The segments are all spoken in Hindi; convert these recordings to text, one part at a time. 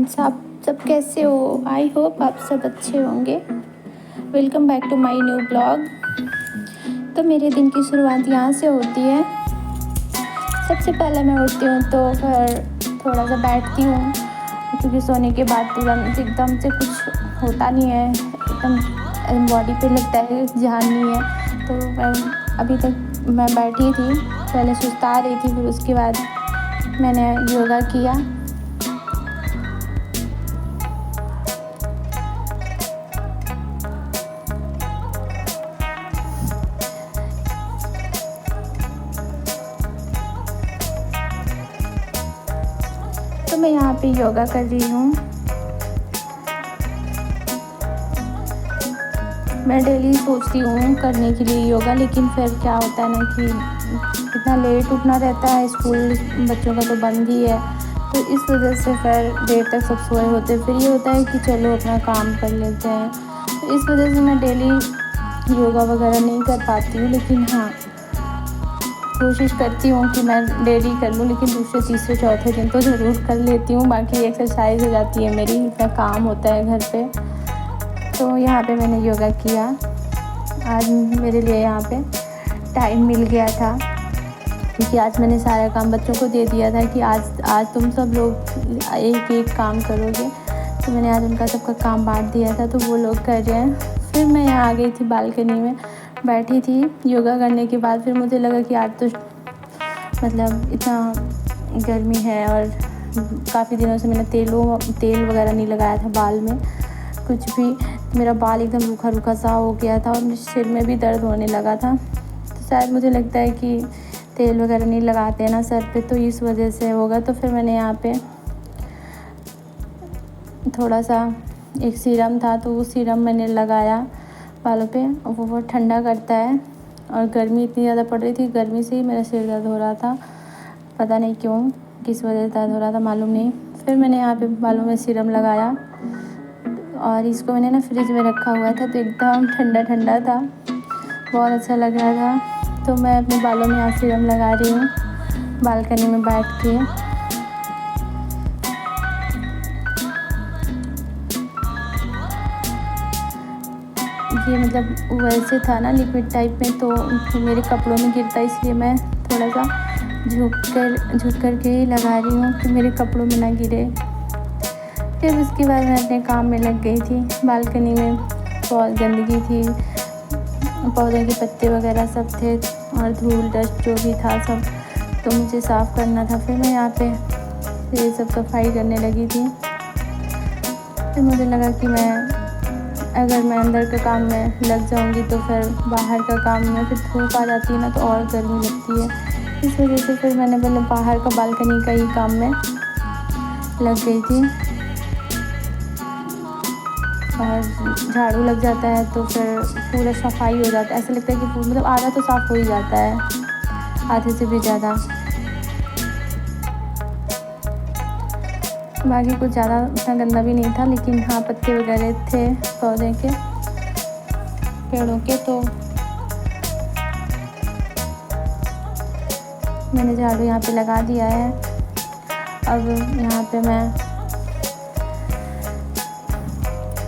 फ्रेंड्स, आप सब कैसे हो? आई होप आप सब अच्छे होंगे। Welcome back to my new blog. तो मेरे दिन की शुरुआत यहाँ से होती है। सबसे पहले मैं उठती हूँ तो फिर थोड़ा सा बैठती हूँ, क्योंकि सोने के बाद तुरंत एकदम से कुछ होता नहीं है, एकदम बॉडी पे लगता है ध्यान नहीं है। तो मैं अभी तक मैं बैठी थी, पहले सुस्ता रही थी, फिर उसके बाद मैंने योगा किया। तो मैं यहाँ पे योगा कर रही हूँ। मैं डेली सोचती हूँ करने के लिए योगा, लेकिन फिर क्या होता है ना कि इतना लेट उठना रहता है, स्कूल बच्चों का तो बंद ही है, तो इस वजह से फिर देर तक सब सोए होते हैं। फिर ये होता है कि चलो अपना काम कर लेते हैं, तो इस वजह से मैं डेली योगा वगैरह नहीं कर पाती हूँ। लेकिन हाँ, कोशिश करती हूँ कि मैं डेली कर लूँ, लेकिन दूसरे तीसरे चौथे दिन तो ज़रूर कर लेती हूँ। बाकी एक्सरसाइज हो जाती है मेरी, इतना काम होता है घर पे। तो यहाँ पे मैंने योगा किया। आज मेरे लिए यहाँ पे टाइम मिल गया था, क्योंकि आज मैंने सारा काम बच्चों को दे दिया था कि आज तुम सब लोग एक एक काम करोगे। तो मैंने आज उनका सबका काम बांट दिया था, तो वो लोग कर रहे हैं। फिर मैं यहाँ आ गई थी, बालकनी में बैठी थी योगा करने के बाद। फिर मुझे लगा कि आज तो मतलब इतना गर्मी है और काफ़ी दिनों से मैंने तेल वगैरह नहीं लगाया था बाल में कुछ भी। मेरा बाल एकदम रूखा रूखा सा हो गया था और मेरे सिर में भी दर्द होने लगा था। तो शायद मुझे लगता है कि तेल वगैरह नहीं लगाते हैं ना सर पे, तो इस वजह से होगा। तो फिर मैंने यहाँ पे थोड़ा सा एक सीरम था, तो वो सीरम मैंने लगाया बालों पे, और वो बहुत ठंडा करता है। और गर्मी इतनी ज़्यादा पड़ रही थी, गर्मी से ही मेरा सिर दर्द हो रहा था, पता नहीं क्यों, किस वजह से दर्द हो रहा था मालूम नहीं। फिर मैंने यहाँ पे बालों में सीरम लगाया, और इसको मैंने ना फ्रिज में रखा हुआ था, तो एकदम ठंडा ठंडा था, बहुत अच्छा लग रहा था। तो मैं अपने बालों में यहाँ सीरम लगा रही हूँ बालकनी में बैठ के। ये मतलब वैसे था ना लिक्विड टाइप में, तो मेरे कपड़ों में गिरता, इसलिए मैं थोड़ा सा झुक कर के ही लगा रही हूँ कि मेरे कपड़ों में ना गिरे। फिर उसके बाद मैं अपने काम में लग गई थी। बालकनी में बहुत गंदगी थी, पौधे के पत्ते वगैरह सब थे, और धूल डस्ट जो भी था सब, तो मुझे साफ़ करना था। फिर मैं यहाँ पे ये सब सफाई करने लगी थी। फिर मुझे लगा कि अगर मैं अंदर के काम में लग जाऊंगी तो फिर बाहर का काम में फिर धूप आ जाती है ना, तो और गर्मी लगती है। इस वजह से फिर मैंने पहले बाहर का बालकनी का ही काम में लग गई थी। और झाड़ू लग जाता है तो फिर पूरा सफाई हो जाता है, ऐसा लगता है कि मतलब आधा तो साफ़ हो ही जाता है, आधे से भी ज़्यादा। बाकी कुछ ज़्यादा उतना गंदा भी नहीं था, लेकिन हाँ पत्ते वगैरह थे पौधे के, पेड़ों के, तो मैंने झाड़ू यहाँ पे लगा दिया है। अब यहाँ पे मैं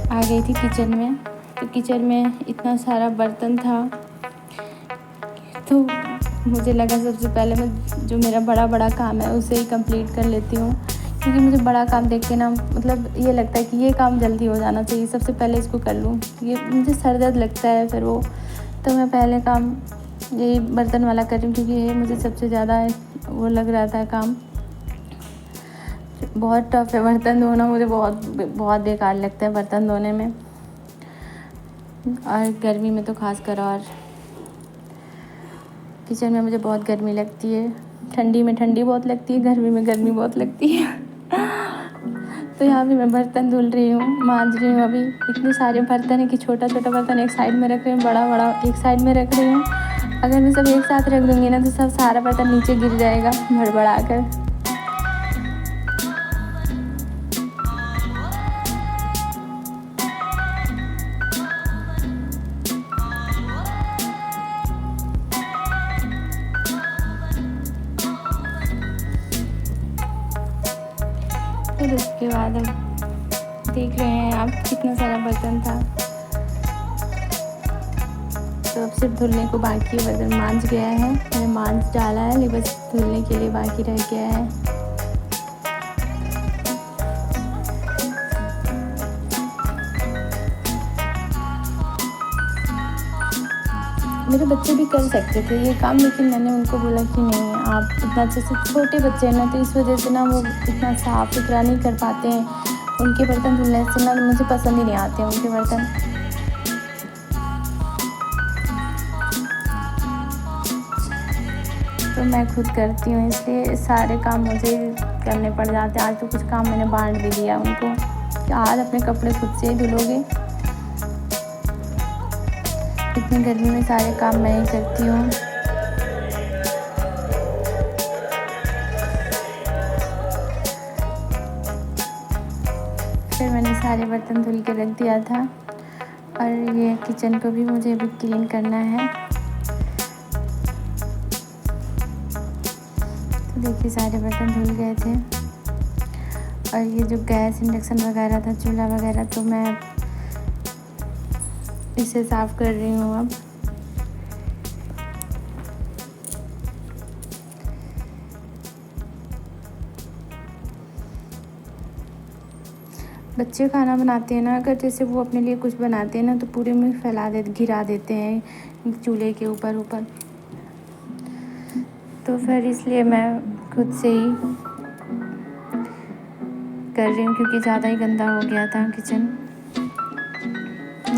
आ गई थी किचन में। तो किचन में इतना सारा बर्तन था, तो मुझे लगा सबसे पहले मैं जो मेरा बड़ा काम है उसे ही कंप्लीट कर लेती हूँ, क्योंकि मुझे बड़ा काम देख के ना मतलब ये लगता है कि ये काम जल्दी हो जाना चाहिए, सबसे पहले इसको कर लूँ। ये मुझे सर दर्द लगता है फिर वो, तो मैं पहले काम यही बर्तन वाला कर रही हूँ, क्योंकि ये मुझे सबसे ज़्यादा वो लग रहा था काम। बहुत टफ है बर्तन धोना, मुझे बहुत बेकार लगता है बर्तन धोने में, और गर्मी में तो खासकर। और किचन में मुझे बहुत गर्मी लगती है, ठंडी में ठंडी बहुत लगती है, गर्मी में गर्मी बहुत लगती है। तो यहाँ भी मैं बर्तन धुल रही हूँ, मांज रही हूँ। अभी इतने सारे बर्तन है कि छोटा छोटा बर्तन एक साइड में रख रही हूँ, बड़ा बड़ा एक साइड में रख रही हूँ। अगर मैं सब एक साथ रख दूँगी ना तो सब सारा बर्तन नीचे गिर जाएगा भड़बड़ा कर। तो फिर उसके बाद अब देख रहे हैं आप कितना सारा बर्तन था, तो अब सिर्फ धुलने को बाकी है। बर्तन मांज गया है, मैंने मांज डाला है, लेकिन बस धुलने के लिए बाकी रह गया है। मेरे बच्चे भी कर सकते थे ये काम, लेकिन मैंने उनको बोला कि नहीं, आप इतना अच्छे से, छोटे बच्चे हैं ना, तो इस वजह से ना वो इतना साफ़ सुथरा नहीं कर पाते हैं। उनके बर्तन धुलने से ना मुझे पसंद ही नहीं आते हैं उनके बर्तन। तो मैं खुद करती हूँ, इसलिए सारे काम मुझे करने पड़ जाते हैं। आज तो कुछ काम मैंने बांट भी दिया उनको कि आज अपने कपड़े खुद से ही धुलोगे। इतनी गर्मी में सारे काम मैं ही करती हूँ। फिर मैंने सारे बर्तन धुल के रख दिया था, और ये किचन को भी मुझे अभी क्लीन करना है। तो देखिए सारे बर्तन धुल गए थे, और ये जो गैस इंडक्शन वगैरह था, चूल्हा वगैरह, तो मैं इसे साफ़ कर रही हूँ अब। बच्चे खाना बनाते हैं ना, अगर जैसे वो अपने लिए कुछ बनाते हैं ना, तो पूरे में गिरा देते हैं चूल्हे के ऊपर। तो फिर इसलिए मैं खुद से ही कर रही हूँ, क्योंकि ज़्यादा ही गंदा हो गया था किचन।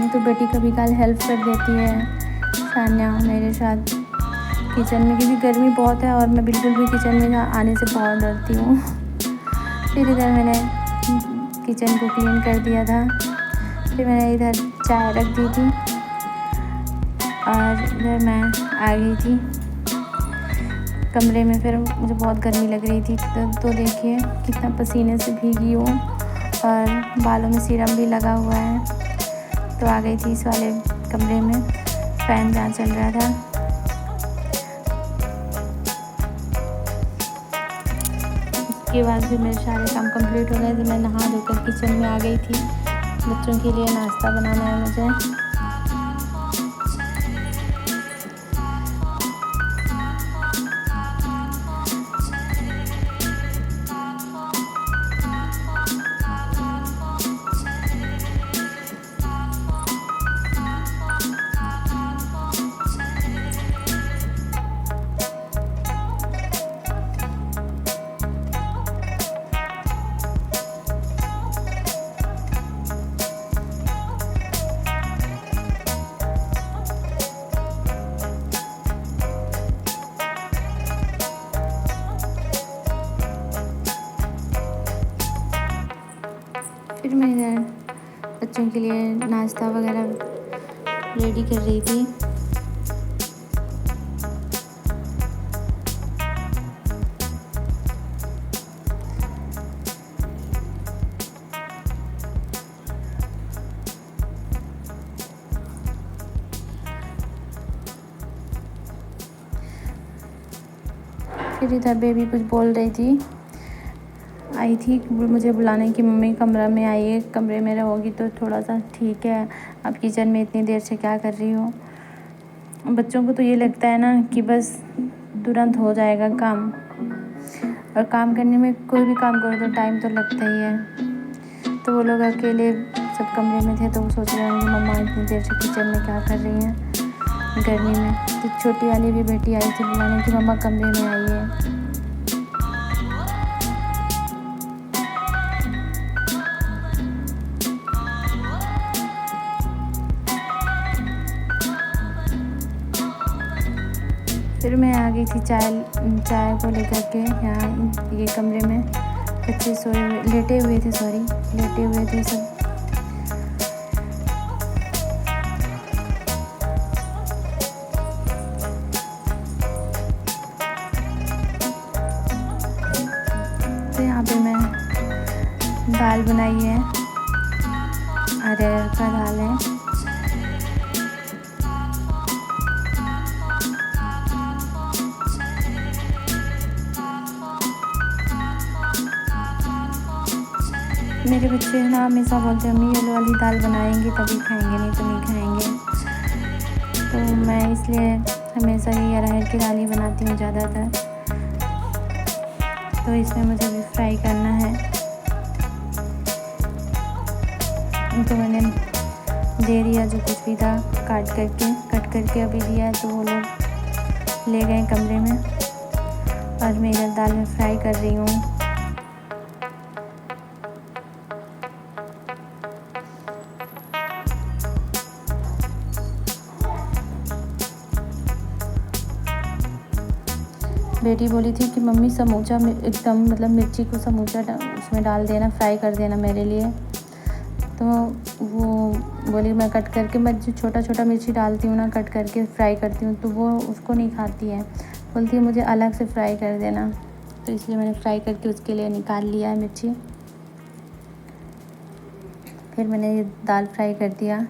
तो बेटी कभी काल हेल्प कर देती है सान्या मेरे साथ किचन में, क्योंकि गर्मी बहुत है और मैं बिल्कुल भी किचन में आने से बहुत डरती हूँ। फिर इधर मैंने किचन को क्लीन कर दिया था। फिर मैंने इधर चाय रख दी थी, और इधर मैं आ गई थी कमरे में। फिर मुझे बहुत गर्मी लग रही थी, तो देखिए कितना पसीने से भीगी हूँ, और बालों में सीरम भी लगा हुआ है। तो आ गई थी इस वाले कमरे में, फ़ैन जहाँ चल रहा था। उसके बाद फिर मेरे सारे काम कंप्लीट हो गए थे। मैं नहा धोकर किचन में आ गई थी। बच्चों के लिए नाश्ता बनाना है मुझे। फिर मैं इधर बच्चों के लिए नाश्ता वगैरह रेडी कर रही थी। फिर इधर बेबी कुछ बोल रही थी, आई थी मुझे बुलाने की, मम्मी कमरा में आइए, कमरे में रहोगी तो थोड़ा सा ठीक है, अब किचन में इतनी देर से क्या कर रही हो। बच्चों को तो ये लगता है ना कि बस तुरंत हो जाएगा काम, और काम करने में कोई भी काम करो तो टाइम तो लगता ही है। तो वो लोग अकेले सब कमरे में थे, तो वो सोच रहे होंगे मम्मा इतनी देर से किचन में क्या कर रही हैं गर्मी में। तो छोटी वाली भी बेटी आई थी बुलाने की, मम्मा कमरे में आइए। फिर मैं आ गई थी चाय को लेकर के यहाँ ये कमरे में। बच्चे लेटे हुए थे सब। तो यहाँ पे मैं दाल बनाई है, अरहर का दाल है। मेरे बच्चे ना हमेशा बोलते हैं मम्मी येलो वाली दाल बनाएंगे तभी खाएंगे, नहीं तो नहीं खाएंगे। तो मैं इसलिए हमेशा ये अरहर की दाल ही बनाती हूँ ज़्यादातर। तो इसमें मुझे अभी फ्राई करना है। उनको मैंने दे दिया जो कुछ भी था, कट करके अभी दिया। तो वो लोग ले गए कमरे में और मैं इधर दाल में फ्राई कर रही हूँ। बेटी बोली थी कि मम्मी समोसा एकदम मतलब मिर्ची को समोसा उसमें डाल देना, फ्राई कर देना मेरे लिए। तो वो बोली मैं कट करके, मैं जो छोटा छोटा मिर्ची डालती हूँ ना, कट करके फ्राई करती हूँ, तो वो उसको नहीं खाती है, बोलती है मुझे अलग से फ्राई कर देना। तो इसलिए मैंने फ्राई करके उसके लिए निकाल लिया है मिर्ची। फिर मैंने ये दाल फ्राई कर दिया।